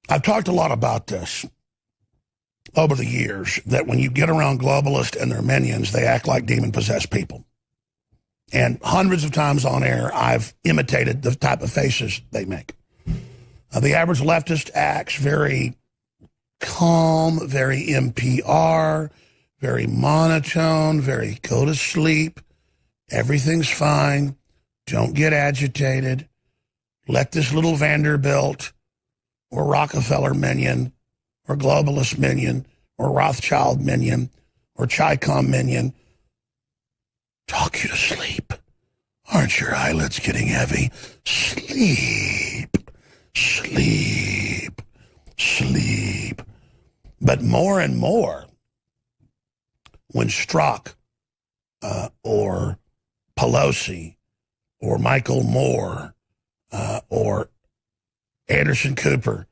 I've talked a lot about this over the years, that when you get around globalists and their minions, they act like demon-possessed people. And hundreds of times on air, I've imitated the type of faces they make. The average leftist acts very calm, very NPR, very monotone, very go to sleep. Everything's fine. Don't get agitated. Let this little Vanderbilt or Rockefeller minion or globalist minion or Rothschild minion or Chi-Com minion talk you to sleep. Aren't your eyelids getting heavy? Sleep, sleep, sleep. But more and more, when Strzok or Pelosi or Michael Moore or Anderson Cooper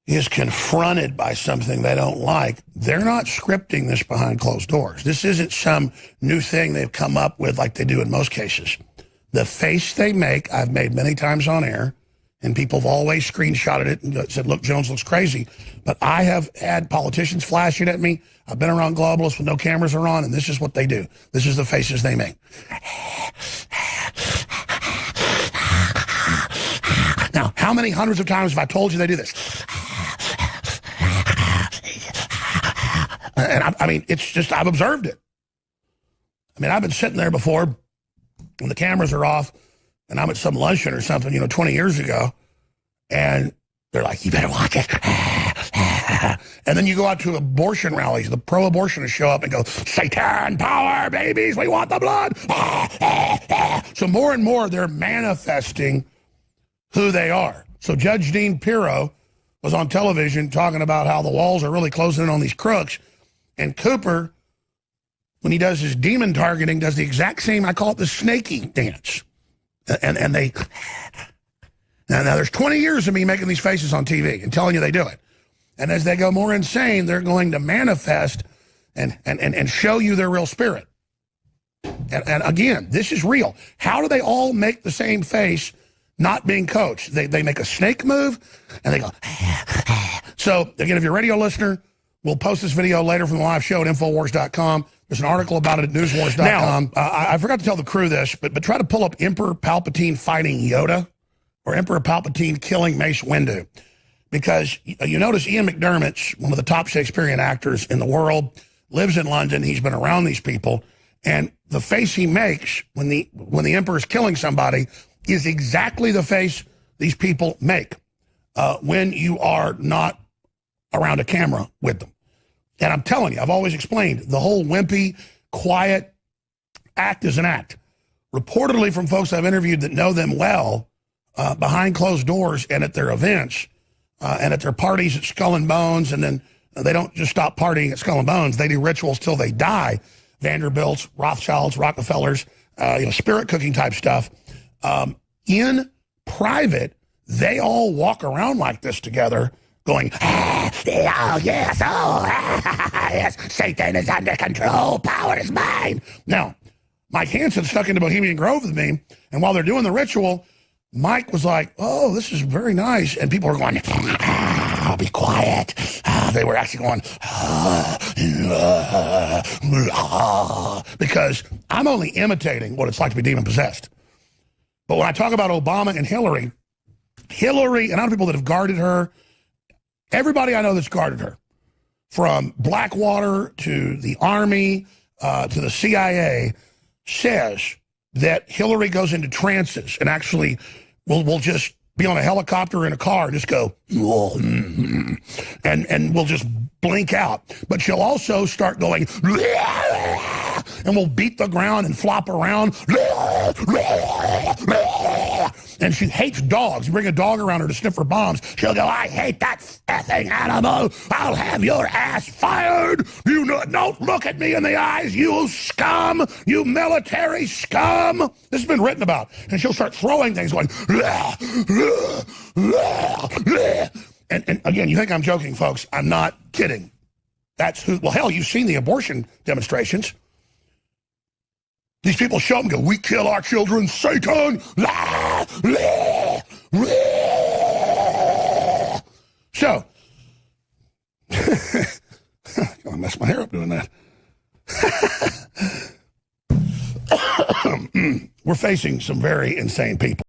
is confronted by something they don't like, they're not scripting this behind closed doors. This isn't some new thing they've come up with like they do in most cases. The face they make, I've made many times on air, and people have always screenshotted it and said, look, Jones looks crazy. But I have had politicians flashing at me. I've been around globalists when no cameras are on, and this is what they do. This is the faces they make. Now, how many hundreds of times have I told you they do this? And I mean, it's just, I've observed it. I mean, I've been sitting there before when the cameras are off and I'm at some luncheon or something, 20 years ago, and they're like, you better watch it. And then you go out to abortion rallies, the pro-abortionists show up and go, Satan power, babies, we want the blood. So more and more, they're manifesting who they are. So Judge Dean Pirro was on television talking about how the walls are really closing in on these crooks. And Cooper, when he does his demon targeting, does the exact same, I call it the snaky dance. And they, now there's 20 years of me making these faces on TV and telling you they do it. And as they go more insane, they're going to manifest and show you their real spirit. And again, this is real. How do they all make the same face not being coached? They make a snake move and they go, So again, if you're a radio listener, we'll post this video later from the live show at Infowars.com. There's an article about it at newswars.com. I forgot to tell the crew this, but try to pull up Emperor Palpatine fighting Yoda or Emperor Palpatine killing Mace Windu. Because you notice Ian McDermott's one of the top Shakespearean actors in the world, lives in London. He's been around these people. And the face he makes when the Emperor's killing somebody is exactly the face these people make when you are not around a camera with them. And I'm telling you, I've always explained, the whole wimpy, quiet act is an act. Reportedly from folks I've interviewed that know them well, behind closed doors and at their events, and at their parties at Skull and Bones, and then they don't just stop partying at Skull and Bones, they do rituals till they die. Vanderbilts, Rothschilds, Rockefellers, spirit cooking type stuff. In private, they all walk around like this together, going, oh, yes, yes, Satan is under control, power is mine. Now, Mike Hansen stuck into Bohemian Grove with me, and while they're doing the ritual, Mike was like, oh, this is very nice. And people were going, be quiet. They were actually going, because I'm only imitating what it's like to be demon-possessed. But when I talk about Obama and Hillary, and other people that have guarded her, everybody I know that's guarded her, from Blackwater to the Army to the CIA, says that Hillary goes into trances and actually will just be on a helicopter in a car and just go, and will just blink out. But she'll also start going, and will beat the ground and flop around. And she hates dogs. You bring a dog around her to sniff her bombs, she'll go, I hate that effing animal. I'll have your ass fired. You don't look at me in the eyes, you scum, you military scum. This has been written about. And she'll start throwing things going, and again, you think I'm joking, folks. I'm not kidding. That's who, well, hell, you've seen the abortion demonstrations. These people show up and go, we kill our children, Satan. I messed my hair up doing that. We're facing some very insane people.